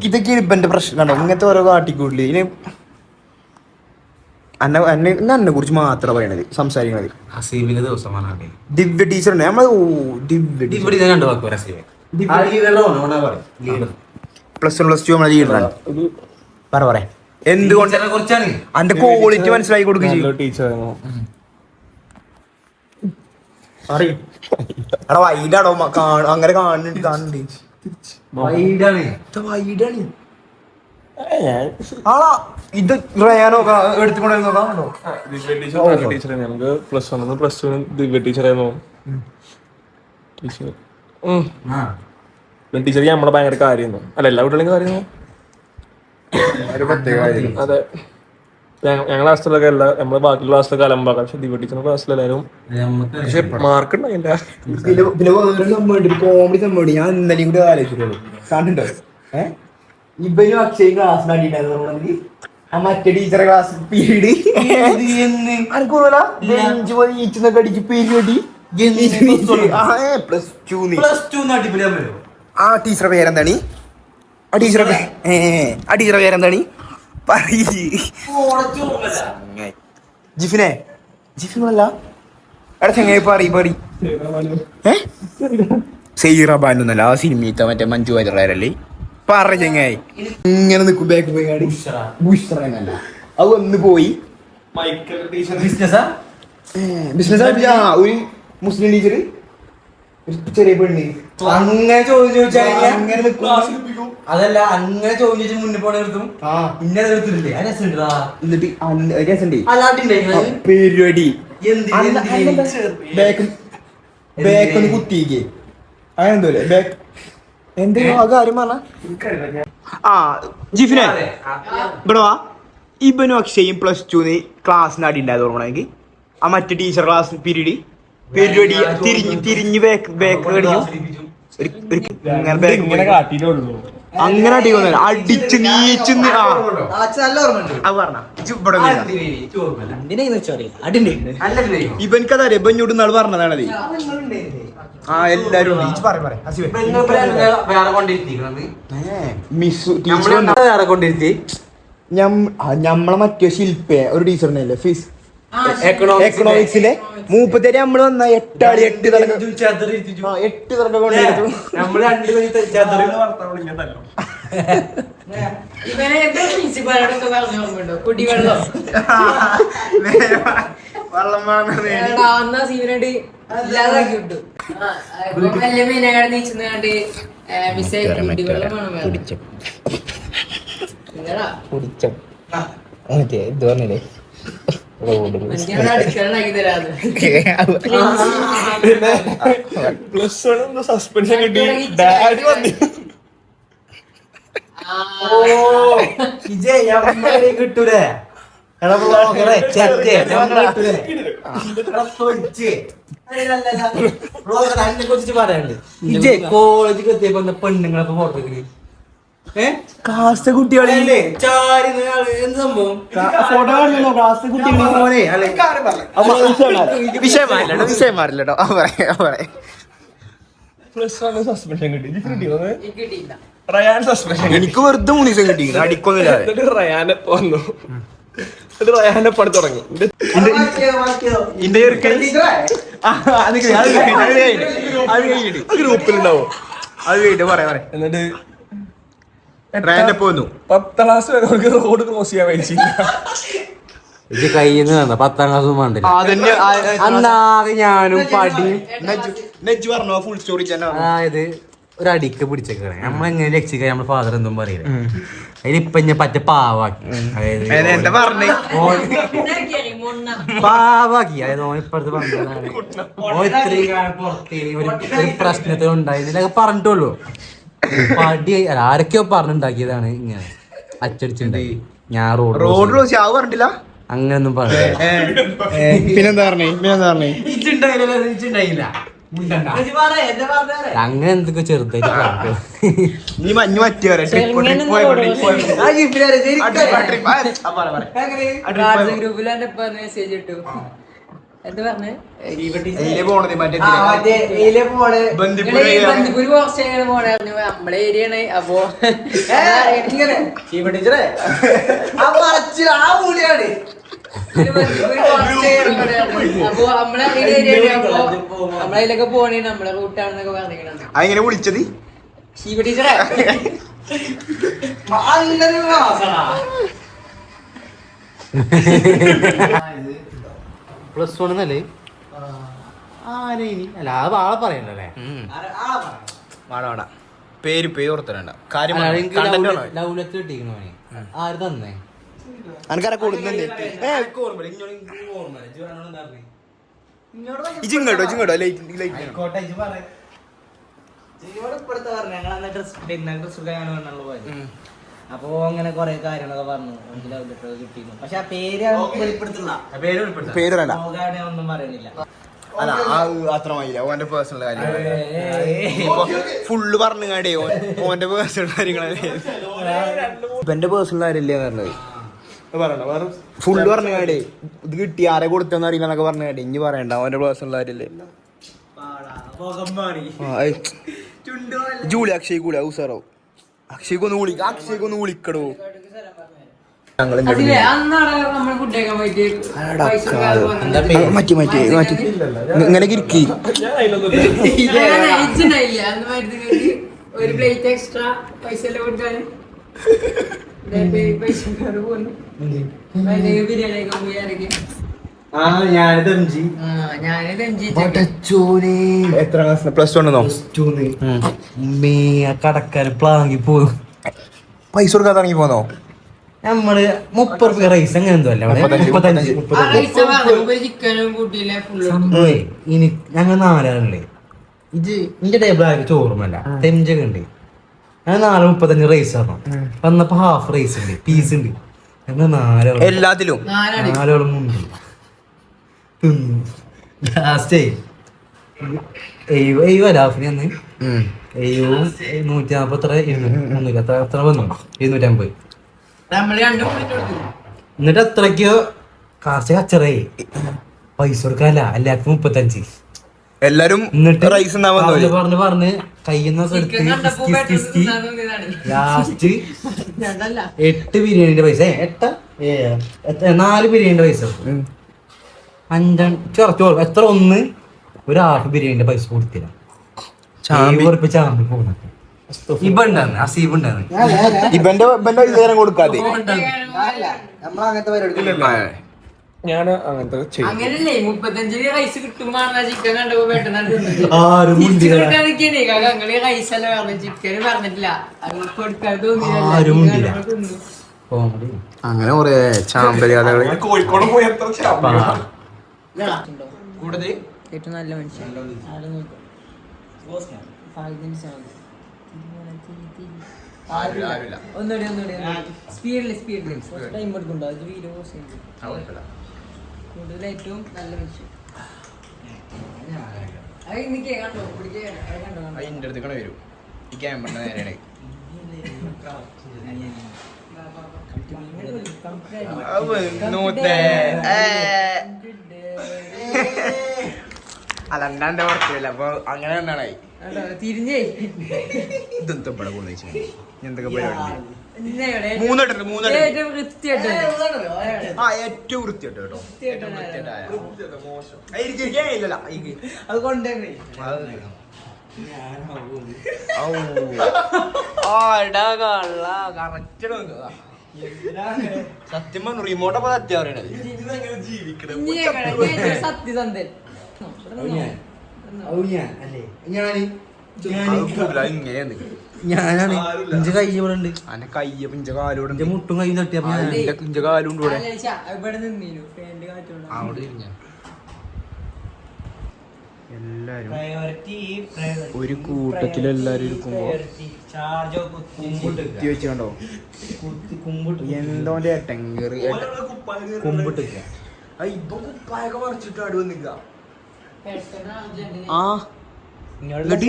ഇതൊക്കെയാണ് ഇപ്പന്റെ പ്രശ്നം കണ്ടോ ഇങ്ങനത്തെ ഓരോ കാട്ടിക്കൂടില് ഇതിന് എന്നെ കുറിച്ച് മാത്രം പറയണത് സംസാരിക്കണത്. ഹസീബിന്റെ ദിവസമാണ് ദിവ്യ ടീച്ചറുണ്ട് നമ്മള് ദിവ്യ രണ്ടു വാക്ക് +1 +2 നമ്മളെ ലീഡറാണ്. പറ എന്തുകൊണ്ട് കുറിച്ചാണ് അന്റെ ക്വാളിറ്റി മനസ്സിലാക്കി കൊടുക്കുക എടാ വൈഡാടോ അങ്ങനെ കാണുന്നുണ്ട് ആളാ ഇത് റയാനോ എടുത്തുകൊണ്ടിരുന്നോ ടീച്ചറെ നമുക്ക് +1 +2 ദിവ്യ ടീച്ചറായിരുന്നു. ടീച്ചർ നമ്മളെ ഭയങ്കര കാര്യമായിരുന്നു. അല്ല എല്ലാ കുട്ടികളും കാര്യമായിരുന്നു. അതെ ഞങ്ങളുടെ ക്ലാസ്സിലൊക്കെ എല്ലാ നമ്മള് ബാക്കി ക്ലാസ്സിലൊക്കെ അലമ്പാക്കാം. പക്ഷെ ദിവ്യ ടീച്ചറിന്റെ ക്ലാസ്സിലെല്ലാരും പക്ഷെ മാർക്ക് ഉണ്ടായില്ല. പിന്നെ വേറൊരു സംഭവം കോമഡി സംഭവം ഞാൻ ഇന്നലെയും കൂടി ആലോചിച്ചിട്ടുള്ളൂ കണ്ടുണ്ടോ ഇവനും അക്ഷയ് ക്ലാസ് നടിണ്ടായിരുന്നു മറ്റേ ടീച്ചറെ ക്ലാസ് പീരീഡ് ബെഞ്ച് അടിച്ച് പീരീഡ് ആ ടീച്ചറെ പേരെന്താണ് ആ ടീച്ചറെ പേരെന്താണ് ജിഫിനല്ല എടാ ചെങ്ങായി പറ സൈറബാനൊന്നല്ല ആ സിനിമീത്ത മറ്റേ മഞ്ജു വാര്യരല്ലേ പറ ചെങ്ങായി ഇങ്ങനെ നിൽക്കും ബാക്ക് പോയി കാടി ബുഷറല്ല അത് ഒന്ന് പോയി ബിസിനസ് ഒരു മുസ്ലിം ടീച്ചർ ചെറിയ പെണ്ണ് അങ്ങനെ ചോദിച്ചാൽ അതല്ല അങ്ങനെ ചോദിച്ചു മുന്നേ പോണ എടുത്തും ഇന്നത് എടുത്തിട്ടില്ലേ എന്നിട്ട് പരിപാടി ബാക്കൊന്ന് കുത്തിയിക്കേ അങ്ങനെന്തോല്ലേ ബാക്ക് എന്തെങ്കിലും ആ കാര്യം പറഞ്ഞ ജിഫിനെ ഇവിടെ വാ ഇവനും അക്ഷയും +2 ക്ലാസ്സിന് അടി ഉണ്ടായത് ഓർമ്മണെങ്കിൽ ആ മറ്റേ ടീച്ചർ ക്ലാസ് പീരീഡ് പരിപാടി തിരിഞ്ഞ് ബാക്ക് കടിച്ചു അങ്ങനെ അടി വന്നു അടിച്ച് നീച്ച് ഇവൻക്കതറിയ ഇവഞ്ഞോട് നാൾ പറഞ്ഞതാണത് ആ എല്ലാരും വേറെ കൊണ്ടിരുത്തിക്കണത് മിസ് വേറെ കൊണ്ടിരുത്തി ഞമ്മളെ മറ്റേ ശില്പേ ഒരു ടീച്ചറിനല്ലേ ഫീസ് എക്കണോമിക്സിലെ മൂപ്പത്തേര് നമ്മള് വന്ന 8 ആള് 8 തലക്ക് 8 തലക്ക് കൊണ്ടിരുന്നു. നമ്മള് 2 മണി ഇവനെ പ്രിൻസിപ്പാളോടൊക്കെ പറഞ്ഞു കുടിവെള്ളം സീവനായിട്ട് ഇല്ലാതാക്കി വിട്ടു. വലിയ മീനകാട് നീച്ചുന്നാണ്ട് മിസ്സായി കുടിവെള്ളം വേണം. ഇത് പറഞ്ഞില്ലേ അടുക്കളാക്കി തരാതെ +1 സസ്പെൻഷൻ കിട്ടി. ഡാഡി വന്നി കിട്ടൂലേ കുറിച്ച് പറയാനുണ്ട്. ഇജേ കോളേജിൽ എത്തിയപ്പോ പെണ്ണുങ്ങളൊക്കെ ഫോട്ടോ ക്ലാസ് കുട്ടികളെ എന്ത് സംഭവം വിഷയം മാറില്ലട്ടോ +1 സസ്പെൻഷൻ കിട്ടി. കിട്ടിയില്ല. റയാൻ സസ്പെൻഷൻ കിട്ടി. എനിക്ക് വെറുതെ 3 ദിവസം കിട്ടി അടിക്കൊന്നുമില്ലാതെ. എന്നിട്ട് റയാനെ വന്നു. എന്നിട്ട് റയാനെ പണി തുടങ്ങി. ഗ്രൂപ്പിലുണ്ടാവും. അത് കഴിഞ്ഞിട്ട് പറയാം. എന്നിട്ട് പോന്നു 10ാം ക്ലാസ് വരെ അവർക്ക് റോഡ് ക്രോസ് ചെയ്യാൻ പറ്റില്ല. ഇത് കയ്യിൽ നിന്ന് വന്ന 10ാം ക്ലാസ് വേണ്ടില്ല. അന്നാകെ ഞാനും പടിയും പറഞ്ഞോ ഫുൾ സ്റ്റോറി. അതായത് ഒരടിക്ക് പിടിച്ചേക്കണേ നമ്മളെങ്ങനെ രക്ഷിക്കാൻ നമ്മളെ ഫാദർ എന്തും പറയില്ല. അതിനിപ്പൊ ഞാൻ പറ്റ പാവാക്കി. അതായത് പാവാക്കി. അതായത് ഓനിപ്പടുത്ത് പറഞ്ഞതാണ് ഓ ഇത്രയും കാലം പുറത്തേക്ക് ഒരു പ്രശ്നത്തിൽ ഉണ്ടായിരുന്നില്ല പറഞ്ഞിട്ടുള്ളൂ. പടി ആരൊക്കെയോ പറഞ്ഞുണ്ടാക്കിയതാണ് ഇങ്ങനെ അച്ചടിച്ചുണ്ടായി. ഞാൻ റോഡ് പറഞ്ഞിട്ടില്ല അങ്ങനൊന്നും പറഞ്ഞു. പിന്നെന്താ പറഞ്ഞേ ഇണ്ടായില്ല അങ്ങനെ എന്തൊക്കെ ചെറുതായിട്ട് പറഞ്ഞു. നീ മഞ്ഞ് മറ്റേ ഗ്രൂപ്പിൽ മെസ്സേജ് ഇട്ടു. എന്ത് പറഞ്ഞേ ബന്ദിപ്പൂര് പോസ്റ്റ് ചെയ്യണ പോണായിരുന്നു. നമ്മളെ ഏരിയാണ്. അപ്പൊ അപ്പൊ നമ്മളെ ഏരിയ നമ്മളതിലൊക്കെ പോണേ നമ്മളെ റൂട്ടാണെന്നൊക്കെ പറഞ്ഞിരിക്കണം. അങ്ങനെ വിളിച്ചത് ശിവ ടീച്ചറെ +1 എന്നല്ലേ ആരെയും അല്ല അത് ആളെ പറയണ്ടല്ലേ. പേര് ഓർത്തരണ്ട കാര്യം ലവ് ലെറ്റർ കിട്ടിക്കണേ ആര് തന്നേ അനക്കാരെ കൊടുക്കുന്നുണ്ട്. ഇജിങ്ങോട്ടോ അപ്പൊ അങ്ങനെ കൊറേ കാര്യങ്ങളൊക്കെ പറഞ്ഞു. ലവ് ലെറ്റർ കിട്ടിയിരുന്നു. പക്ഷെ ആ പേര് വെളിപ്പെടുത്തില്ല. പേര് വേണ്ട. ഒന്നും പറയുന്നില്ല. അല്ല അത്രമായില്ല. ഓന്റെ പേഴ്സണൽ കാര്യങ്ങൾ ഫുള്ള് പറഞ്ഞു കാടേ ഓന്റെ പേഴ്സണൽ കാര്യങ്ങളല്ലേ. ഇവന്റെ പേഴ്സണൽ കാര്യല്ലേ പറഞ്ഞത്. ഫുള്ള് പറഞ്ഞു കാടേ ഇത് കിട്ടി ആരെ കൊടുത്തെന്ന് അറിയില്ലെന്നൊക്കെ പറഞ്ഞു കാടേ. ഇനി പറയണ്ട ഓന്റെ പേഴ്സണൽ കാര്യല്ലേ. ജൂലി അക്ഷയ് കൂടി ഔസാറോ അക്ഷയ്ക്കൊന്ന് വിളിക്കടോ. അതിലെ അന്നാണ് നമ്മൾ ഫുഡ് കഴിക്കാൻ പോയിട്ട് മാറ്റി ഇങ്ങനെ ഇരിക്കി ഇച്ചുണ്ടായില്ല. അന്ന് മരുന്ന് ഒരു പ്ലേറ്റ് എക്സ്ട്രാ പൈസ എല്ലാം കൊടുക്കാൻ പൈസ പോകുന്നു. ബിരിയാണി കഴിക്കാൻ പോയി ആരൊക്കെ ഞാനിത് എംജി എത്ര ക്ലാസ് +1 കടക്കാര് പ്ലാങ്കി പോകും. പൈസ കൊടുക്കാതെ ഇറങ്ങി പോന്നോ? നമ്മള് 30 രൂപ റൈസ് അങ്ങനെ എന്തോ അല്ലേ 35. ചിക്കനും കൂട്ടിയില്ലേ ഫുള്ള്. ഇനി ഞങ്ങൾ 4 ആളല്ലേ. ഇത് ഇന്റെ ടേബിൾ ആർക്ക് ചോറുമല്ല തെഞ്ചൊക്കെ ഉണ്ട്. ഞാൻ 4:35 റൈസ് പറഞ്ഞു. വന്നപ്പോ ഹാഫ് റൈസ് ഉണ്ട് പീസ് ഉണ്ട്. ഞങ്ങൾ 4 ആള് എല്ലാത്തിലും 4 ആളും മുണ്ട് തിന്നു. ലാസ്റ്റ് 70 ലാഫിന് അന്ന് 140 എത്ര വന്നു 250. നമ്മള് രണ്ടും കൂടി കൊടുത്തു. എന്നിട്ട് എത്രയ്ക്കോ കാർച്ച കച്ചറായി. പൈസ കൊടുക്കാല്ല എല്ലാവർക്കും 35. എല്ലാരും എന്നിട്ട് റൈസ് പറഞ്ഞ് കയ്യുന്നൊക്കെ എടുത്ത് ലാസ്റ്റ് 8 ബിരിയാണിന്റെ പൈസ 4 ബിരിയാണിന്റെ പൈസ 5 ചോറ് എത്ര ഒന്ന് ഒരു ഹാഫ് ബിരിയാണിന്റെ പൈസ കൊടുത്തില്ല. ചാമ്പി പോകുന്നത് ഇവന്റെ ഇതുവരെ കൊടുക്കാതെ നമ്മളങ്ങനത്തെ പരിപാടി ഞാൻ അങ്ങനത്തെ ചെയ്യും. അങ്ങനല്ലേ 35 റൈസ് കിട്ടുമ്പോ ചിക്കൻ കണ്ടപ്പോ പെട്ടെന്ന് റൈസ് അല്ല പറഞ്ഞു ചിക്കന് പറഞ്ഞിട്ടില്ല അങ്ങനെ കൊറേ ചാമ്പല് കഥകള് കോഴിക്കോട് പോയി എത്ര കൂടുതൽ ഏറ്റവും നല്ല മനുഷ്യൻ ഒന്നുകൂടി സ്പീഡില് ടൈം എടുക്കണ്ടോ അത് വീഡിയോ കൂടുതൽ ഏറ്റവും നല്ല മനുഷ്യൻ അതിന്റെ അടുത്ത് വരും ഈ ക്യാമ്പറിന്റെ നേരെയാണ് അലണ്ടാന്റെ വർക്കില്ല അപ്പൊ അങ്ങനെ തന്നെയാണായി തിരിഞ്ഞേ ഇതെന്താ ഇവിടെ കൊണ്ടുവച്ചു എന്തൊക്കെ പരിപാടി ഏറ്റവും വൃത്തിയായിട്ട് കേട്ടോ അത് കൊണ്ടുവരണേ സത്യം പറഞ്ഞു റിമോട്ടപ്പോ സത്യം പറയണത് സത്യസന്ധൻ ഇങ്ങനെയാണ് ഞാനാണ് ഇഞ്ച കൈ ഇവിടെ ഉണ്ട് അന്നെ കയ്യ പിഞ്ച കാലോട് മുട്ടും കൈ തട്ടിയപ്പോ പിഞ്ച കാലുണ്ട് ഇവിടെ ഇവിടെ നിന്നീനു ഫാനിന്റെ കാറ്റുകൊണ്ട് അവിടെ തിരിഞ്ഞ എല്ലാരും ഒരു കൂട്ടത്തിൽ എല്ലാരും ഇരിക്കുമ്പോ കുത്തി വെച്ച് കണ്ടോ എന്തോന്റെ ഏട്ടങ്കറി കുമ്പിട്ട് ഇപ്പൊ കുപ്പായൊക്കെ മറിച്ചിട്ട് അടു വന്നിക്ക ആ എന്നിട്ട്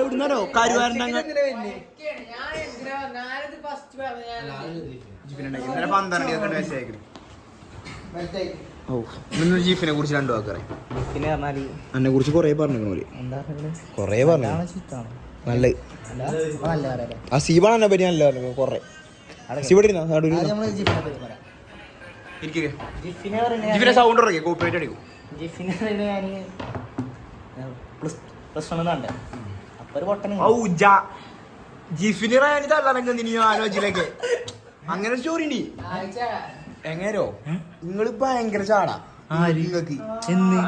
എവിടുന്നാരോ കരുവാരൻ്റെ ഇന്നലെ 12 മെസ്സേജ് അയക്കണേ. ഓ ഇന്നൊരു ജീഫിനെ കുറിച്ച് 2 വാക്കറേ. എന്നെ കുറിച്ച് കൊറേ പറഞ്ഞു കൊറേ പറഞ്ഞു നല്ല ആ സീബാണ് എന്നെ പറ്റി നല്ല പറഞ്ഞു കൊറേ ജീഫിനെ സൗണ്ട് ഇറക്കി കോപ്പറേറ്റ് അടിക്കും. ജിഫിന് റാനി തള്ളാനൊക്കെ ആലോചിച്ചിലേക്ക് അങ്ങനെ സ്റ്റോറി ഉണ്ട്. എങ്ങനെയോ നിങ്ങള് ഭയങ്കര ചാടാ നിങ്ങൾക്ക് എന്ന്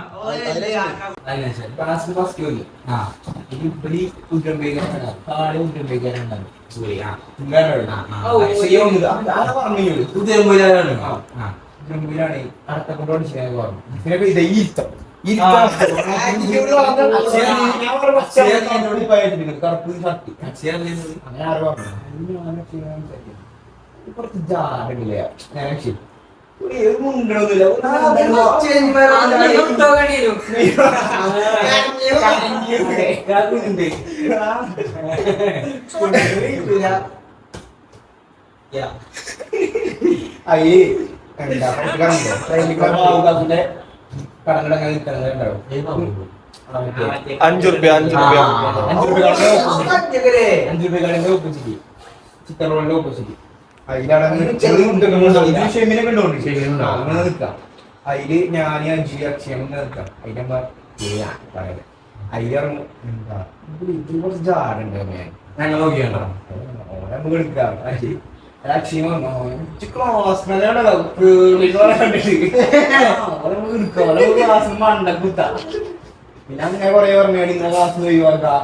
ചിക്കൻ റോളിന്റെ ഓപ്പോസിറ്റ് അതില് ഞാൻ അഞ്ചി അക്ഷയം നിൽക്കാം അതിന്റെ അതിലിറങ്ങും കുറച്ച് ജാടുണ്ട് ഞങ്ങൾ നോക്കിയാണ്ടോ നമുക്ക് എടുക്കാം അക്ഷയം മണ്ട കുത്ത പിന്നെ അങ്ങനെ കൊറേ പറഞ്ഞു നിങ്ങളെ ക്ലാസ് ഒഴിവാക്കാം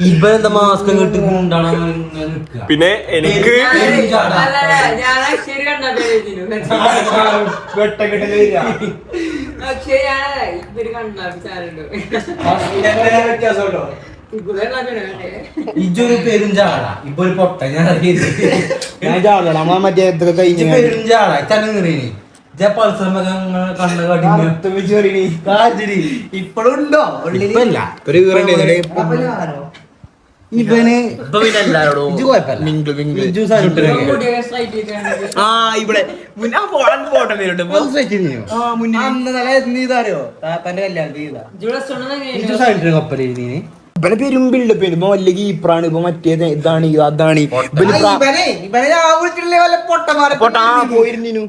ഇവരെന്താ മാസ്ക് കിട്ടി കൊണ്ടാണ് പിന്നെ എനിക്ക് ഇജൊരു പെരുഞ്ചാടാ ഇപ്പൊ ഒരു പൊട്ട ഞാൻ നമ്മളെ മറ്റേ ഇതൊക്കെ കഴിഞ്ഞ പെരുഞ്ചാടാ തന്നെ ഇപ്പഴും ഉണ്ടോ ഉള്ളില്? അപ്പൊ ഞാനോ? ഇവന് ഇജ്ജ് കുഴപ്പമില്ല. ആ ഇവിടെ ഫോട്ടോ അന്ന് നല്ല നീ ഇതാരോ താത്താന്റെ കല്യാണത്തിന് ഇതാ ഇവനെ പെരുമ്പിള്ള പെരുമ്പോ വലിയ കീപ്പറാണ്. ഇപ്പൊ മറ്റേത് ഇതാണ് അതാണ് ഇവനെ ഞാൻ വിളിച്ചിട്ടില്ലേ വല്ല പൊട്ടന്മാരെ പോയിരുന്നു.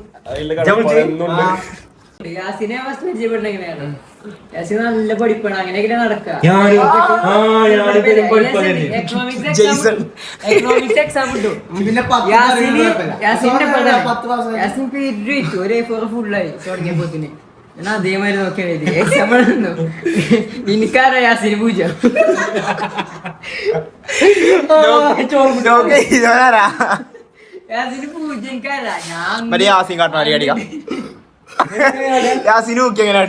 യാസിനെ ഫസ്റ്റ് പരിചയപ്പെട്ട എങ്ങനെയാണ്? യാസിൻ നല്ല പഠിപ്പാണ്, അങ്ങനെയൊക്കെ നടക്കുക. എക്കണോമിക്സ് എക്സാം കിട്ടും. യാസിൻ ഒരു ഫുള്ളായി തുടങ്ങിയപ്പോത്തിന് എന്നാ അതേമാതിരി നോക്കിയാൽ എക്സാം എനിക്കാരാ യാസിന് പൂജ യാസിന് പൂജ എനിക്കാരാ ഞാൻ യാസിൻ കാട്ടാറി അടിക്കാം. യാസിന് നോക്കി എങ്ങനെ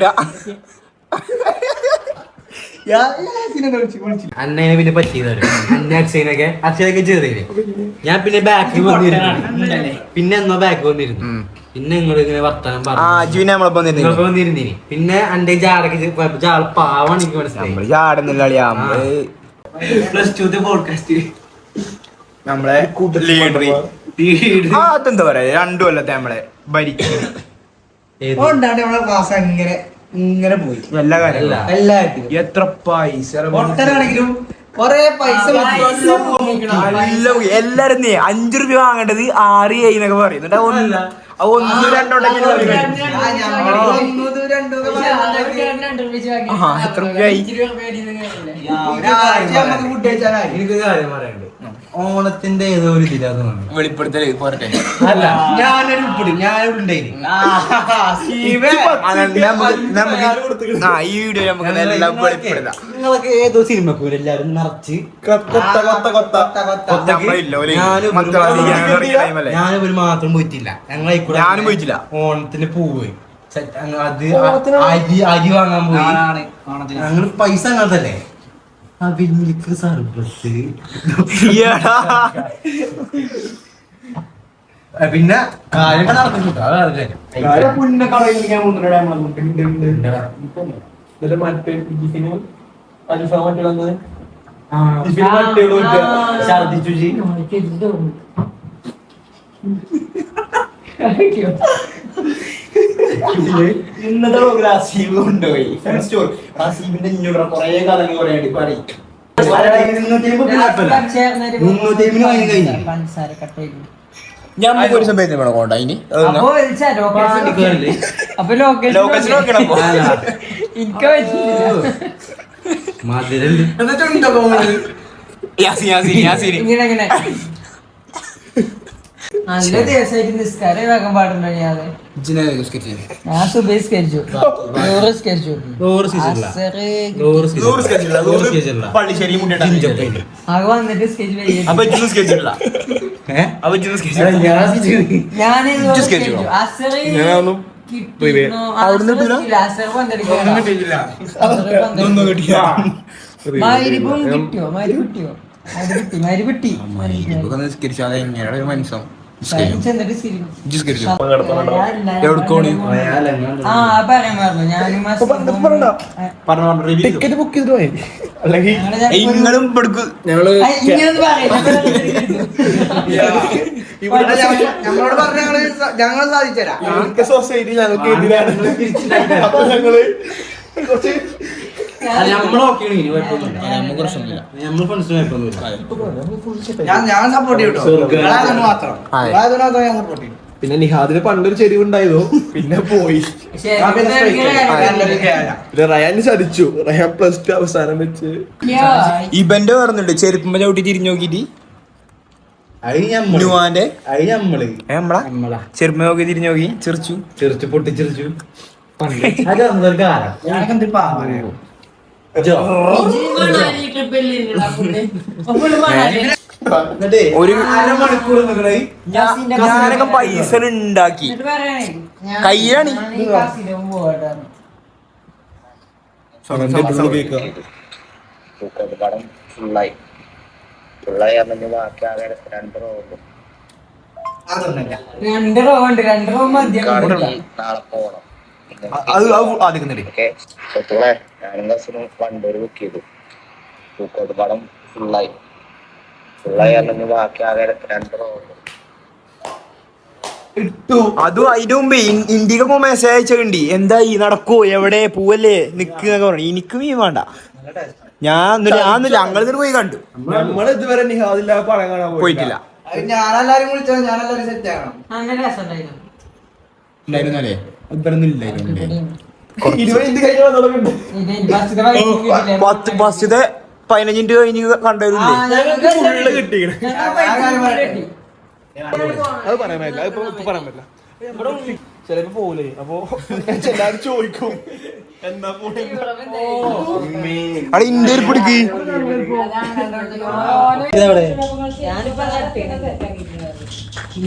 അന്നേനെ പിന്നെ പറ്റിയതാണ്. അന്നെ അക്ഷയൊക്കെ ചെറിയ ഞാൻ പിന്നെ ബാക്കിൽ വന്നിരുന്നു. പിന്നെ എന്നോ ബാക്ക് വന്നിരുന്നു. പിന്നെ നിങ്ങൾ ഇങ്ങനെ വർത്താനം വന്നിരുന്നിനി. പിന്നെ എന്റെ ജാടക്ക് ജാള് പാവാണ് എനിക്ക് മനസ്സിലായി. നമ്മളെ അതെന്താ പറയാ 2 കൊല്ലത്തെ നമ്മളെ ഭരിക്കുന്നത് നമ്മളെ ക്ലാസ് ഇങ്ങനെ പോയി എല്ലാ കാര്യങ്ങളും എല്ലായിട്ടും എത്ര പൈസ ഒട്ടനാണെങ്കിലും കൊറേ പൈസ എല്ലാരും 5 രൂപ വാങ്ങേണ്ടത് 6 എന്നൊക്കെ പറയും. എന്നിട്ട് 1 2 എനിക്ക് കാര്യം പറയാനുണ്ട്. ഓണത്തിന്റെ ഏതോ ഒരു ഇതിലാണ് വെളിപ്പെടുത്തല് പോരട്ടെ. അല്ല ഞാനൊരു ഉണ്ടായിരുന്നു. ഈ വീഡിയോ നമുക്ക് എല്ലാം വെളിപ്പെടുത്താം. നിങ്ങളൊക്കെ ഏതോ സിനിമക്കൂർ എല്ലാരും നിറച്ച് ഞാനൊരു മാത്രം പോയിട്ടില്ല. ഞാനും പോയിട്ടില്ല. ഓണത്തിന് പൂവ് അത് അരി വാങ്ങാൻ പോയി. ഞങ്ങള് പൈസ അങ്ങനത്തല്ലേ അവിൽമിൽക്ക് സർബത്ത് പിന്നെ കാര്യങ്ങൾ ഇന്നത്തെ റസീബ് കൊണ്ടുപോയി റസീബിന്റെ ഇഞ്ഞൂടെ കൊറേ കാലങ്ങൾ പറയാണ്ട് പറയും. ഞാൻ ഒരു സമയത്ത് വേണം കൊണ്ട അതിന് അപ്പൊ ഇങ്ങനെ നല്ല ദിവസമായിട്ട് നിസ്കാരം വേഗം പാടുണ്ടോ? ഞാൻ സുബൈസ്കരിച്ചു, ആകെ വന്നിട്ട് സ്കെച്ച് മനസ്സോ ടിക്കറ്റ് ബുക്ക് ചെയ്തിട്ട് പോയി. അല്ലെങ്കിൽ നിങ്ങളും ഞങ്ങള് നമ്മളോട് പറഞ്ഞ ഞങ്ങൾ സാധിച്ചുതരാം. സൊസൈറ്റി ഞങ്ങൾക്ക് എതിരാണ്. അപ്പൊ ഞങ്ങള് കുറച്ച് ഞാൻ സപ്പോർട്ട് ചെയ്യും. പിന്നെ നിഹാദിന് പണ്ടൊരു ചെരിവുണ്ടായതോ പിന്നെ പോയി. റയാൻ ചതിച്ചു. റയാൻ +2 അവസാനം വെച്ച് ഇവന്റെ പറഞ്ഞിട്ട് ചെരുപ്പുമ്പോ ചവിട്ടി തിരിഞ്ഞു നോക്കിട്ട് ചെറുപ്പം നോക്കി തിരിഞ്ഞു നോക്കി ചിരിച്ചു പൊട്ടിച്ചിരിച്ചു. ഒരു ഞാനൊക്കെ പൈസ ഉണ്ടാക്കി കയ്യാണ് അതൊന്നല്ല 2 റോ ഉണ്ട് 2 റോ മതി നാളെ പോണം അത് ആദ്യം ഞാനും വണ്ടൂര് ബുക്ക് ചെയ്തു പൂക്കോട്ട് പടം ഫുള്ളായി അല്ലെങ്കിൽ ബാക്കി ആകെ 2 റോഡ് അതും അതിന്റെ മുമ്പേ ഇന്ത്യക്ക് മെസ്സേജ് അയച്ചുണ്ട് എന്താ ഈ നടക്കോ എവിടെ പൂവല്ലേ നിക്ക് എന്നൊക്കെ പറഞ്ഞു എനിക്ക് മീൻ വേണ്ട ഞങ്ങൾ പോയി കണ്ടു നമ്മൾ ഇതുവരെ നിഹാദില്ല പടം കാണാൻ പോയിട്ടില്ല ഞാനെല്ലാരും വിളിച്ചോ ഞാനെല്ലാരും സെറ്റ് ആകണം അങ്ങനെ രസമുണ്ടായിരുന്നു ഉണ്ടായിരുന്നല്ലേ ഇവരൊന്നും ഇല്ലായിരുന്നു ഫസ്റ്റത്തെ 15 മിനിറ്റ് കഴിഞ്ഞ് കണ്ടവരില്ലേ കിട്ടിയത് അത് പറയാൻ പറ്റില്ല ഇപ്പൊ പറയാൻ പറ്റില്ല ചിലപ്പോ പോലെ അപ്പൊ എല്ലാരും ചോദിക്കും എന്താ അവിടെ ഇന്ത്യ പിടിക്ക്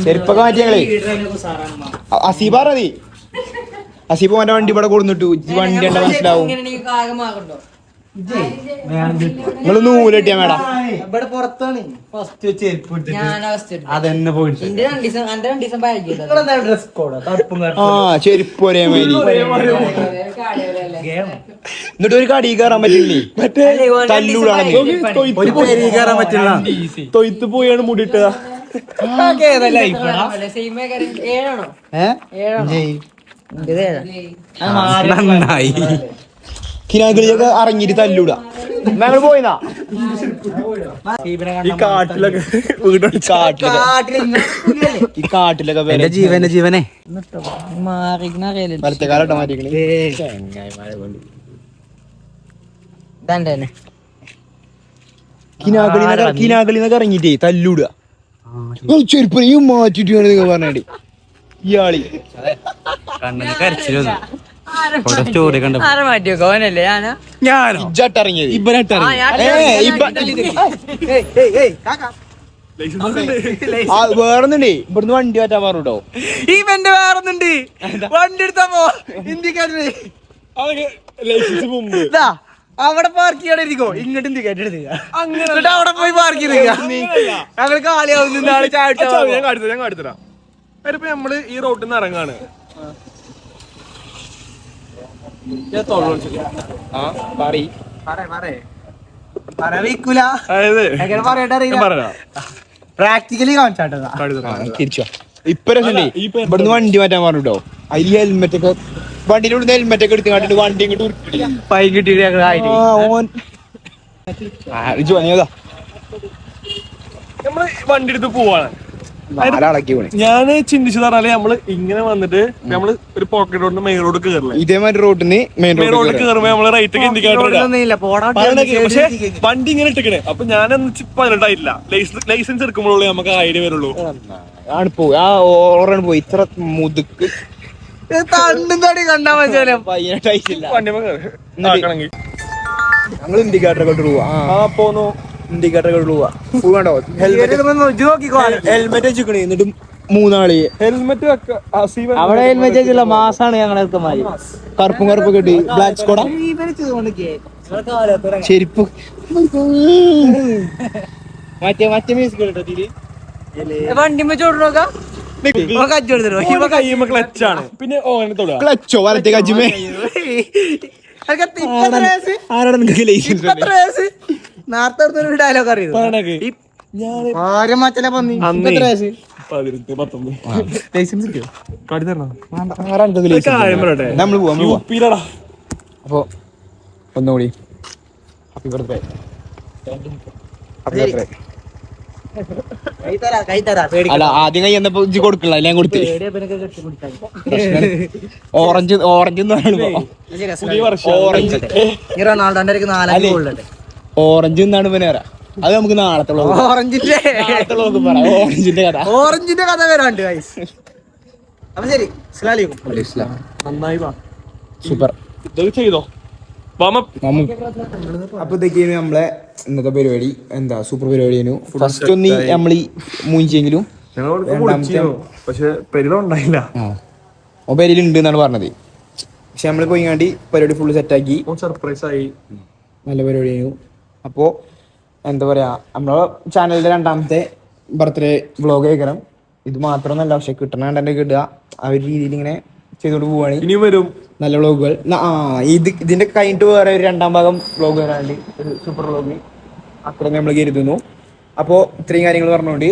ചെരുപ്പൊക്കെ മാറ്റിയാളേ അസീബാറതി അസീബ് മറ്റേ വണ്ടി ഇവിടെ കൊടുത്തിട്ടു വണ്ടി ഉണ്ട മനസ്സിലാവും നിങ്ങൾ നൂലെട്ടിയാ മേടാ ഇവിടെ പുറത്താണ് ഫസ്റ്റ് ചെരുപ്പ് അതെന്നെ പോയിട്ട് ഡ്രസ് കോഡ് തടുപ്പും ആ ചെരുപ്പ് ഒരേ മാതിരി എന്നിട്ട് ഒരു കടി കയറാൻ പറ്റില്ലേ മറ്റേ തല്ലൂടാണ് ഒരു പേര് കയറാൻ പറ്റില്ല തൊയ്ത്ത് പോയാണ് മുടിയിട്ടതാ നന്നായി കിനാകളിയൊക്കെ ഇറങ്ങിട്ട് തല്ലൂടാ ഞങ്ങൾ പോയിന്നാ ഈ കാട്ടിലൊക്കെ വീടോട് ഈ കാട്ടിലൊക്കെ എന്റെ ജീവനെ വലത്തെ കാലട്ടോ മാറ്റിക്കണേ കിനാകളിന്നൊക്കെ ഇറങ്ങിട്ടേ തല്ലൂടുക ചെരുപ്പ മാറ്റിട്ടാണ് നിങ്ങൾ പറഞ്ഞേ ഇയാളി കരച്ചിലൊന്നും സ്റ്റോറി കണ്ട ഞാനോ ഇജ്ജട്ടിറങ്ങിയത് വേറൊന്നുണ്ടേ ഇവിടുന്ന് വണ്ടി മാറ്റാൻ പറഞ്ഞോ ഇവന്റെ വേറൊന്നുണ്ട് വണ്ടി എടുത്താ പോ ഇന്ത്യക്കാരന് ലൈസൻസ് മുമ്പ് അവിടെ പാർക്ക് ചെയ്യാണ്ടിരിക്കോ ഇങ്ങോട്ട് ഇന്ത്യക്കാരുടെ അങ്ങനെ അവിടെ പോയി പാർക്ക് ചെയ്ത് ഞങ്ങൾ കാലിയാവുന്ന നാളെ ഞാൻ കാണിത്തരാം അതിപ്പോ നമ്മള് ഈ റോട്ടിൽ നിന്ന് ഇറങ്ങാണ് പ്രാക്ടിക്കലി കാണിച്ചാട്ടോ ഇപ്പൊ രസല്ലേ ഇവിടുന്ന് വണ്ടി മാറ്റാൻ പറഞ്ഞോ അതിൽ ഹെൽമെറ്റ് ഒക്കെ വണ്ടിയിലൂടെ ഹെൽമെറ്റ് ഒക്കെ എടുത്ത് കാട്ടിട്ട് വണ്ടി ഇങ്ങോട്ട് പൈ കിട്ടിയിട്ട് ഓൻ ജോനിയതാ നമ്മള് വണ്ടി എടുത്ത് പോവാണ് നാലാളാക്കി പോണേ ഞാൻ ചിന്തിച്ചു പറഞ്ഞാല് നമ്മള് ഇങ്ങനെ വന്നിട്ട് നമ്മള് ഒരു പോക്കറ്റ് റോഡിന് മെയിൻ റോഡ് കയറില്ല ഇതേമാതിരി റോഡിന് മെയിൻ മെയിൻ റോഡിൽ കയറുമ്പോ നമ്മള് റൈറ്റ് ഒക്കെ ഇന്ത്യക്കായിട്ട് പക്ഷെ വണ്ടി ഇങ്ങനെ ഇട്ടിക്കണേ അപ്പൊ ഞാനൊന്നും 18 ആയിട്ടില്ല ലൈസൻസ് എടുക്കുമ്പോഴേ നമുക്ക് ഐഡിയ വരുള്ളൂ ആണ് പോയി ആ ഓറാണ് പോയി ഇത്ര മുതുക്ക് തണ്ടും തടി കണ്ടാ മനസ്സിലാവും 18 ആയിട്ടില്ല വണ്ടി ഞങ്ങൾ ഇന്ത്യക്കാട്ടൊക്കെ പോവാ ആ പോന്നു ഇന്ത്യക്കാട്ടൊക്കെ പോവാ പോവാണ്ടോ ഹെൽമെറ്റ് വെച്ചിക്കണേ എന്നിട്ടും 3 ആള് ഹെൽമെറ്റ് അവിടെ ഹെൽമെറ്റ് വെച്ചുള്ള മാസാണ് ഞങ്ങളൊക്കെ മാറി കറുപ്പും കറുപ്പൊക്കെ ഇട്ട് ബ്ലാക്ക് സ്കോഡ ചെരുപ്പ് മറ്റേ മ്യൂസിക് വണ്ടി ചോദിച്ചോക്കാം ക്ലച്ചാണ് പിന്നെ ഓനെ തൊടുക ക്ലച്ചോ വലത്തെ കജ്മേ ആരാണ് നിങ്ങൾക്ക് ലൈസൻസ് നേരത്തെ ഡയലോഗ് അറിയാം ലൈസൻസ് നമ്മൾ പോവാ അപ്പൊ ഒന്നുകൂടി ഹാപ്പി ബർത്ത്ഡേ അല്ല ആദ്യം കൈ എന്നപ്പോ ഇജ്ജ് കൊടുക്കണില്ല ഞാൻ കൊടുത്ത് ഓറഞ്ച് ഓറഞ്ച് എന്നാണ് പിന്നെ പറയാ അത് നമുക്ക് നാളത്തെ ഓറഞ്ചിന്റെ ഓറഞ്ചിന്റെ കഥ ഓറഞ്ചിന്റെ കഥ വരാണ്ട് അപ്പൊ ശരി നന്നായി സൂപ്പർ ഇതൊക്കെ ചെയ്തോ അപ്പൊ ഇതൊക്കെയാണ് നമ്മളെ ഇന്നത്തെ പരിപാടി എന്താ സൂപ്പർ പരിപാടിയായിരുന്നു ഫസ്റ്റ് ഒന്ന് നമ്മൾ ഈ മൂഞ്ചെങ്കിലും പക്ഷെ പെരിലുണ്ടായില്ല മൊബൈലിൽ ഉണ്ട് എന്നാണ് പറഞ്ഞത് പക്ഷെ നമ്മൾ പോയി കാണ്ടി പരിപാടി ഫുള്ള് സെറ്റാക്കി സർപ്രൈസ് ആയി നല്ല പരിപാടിയായിരുന്നു അപ്പോൾ എന്താ പറയാ നമ്മളെ ചാനലിന്റെ 2ാമത്തെ ബർത്ത്ഡേ വ്ളോഗ് കേൾക്കണം ഇത് മാത്രമൊന്നല്ല, പക്ഷെ കിട്ടണ കണ്ടന്റ് ഇടുക, ആ ഒരു രീതിയിൽ ഇങ്ങനെ ചെയ്തോണ്ട് പോവാണ്. ഇനിയും വരും നല്ല വ്ളോഗുകൾ. ഇതിന്റെ കഴിഞ്ഞിട്ട് വേറെ ഒരു 2ാം ഭാഗം വ്ളോഗ് വരാണ്ട്, ഒരു സൂപ്പർ വ്ളോഗ് അത്ര നമ്മൾ കരുതുന്നു. അപ്പോൾ ഇത്രയും കാര്യങ്ങൾ പറഞ്ഞുകൊണ്ട്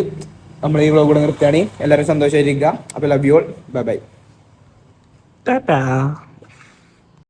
നമ്മൾ ഈ വ്ളോഗ് കൂടെ നിർത്തുകയാണ്. എല്ലാവരും സന്തോഷമായിരിക്കുക. അപ്പോൾ love you all, bye bye. Tata.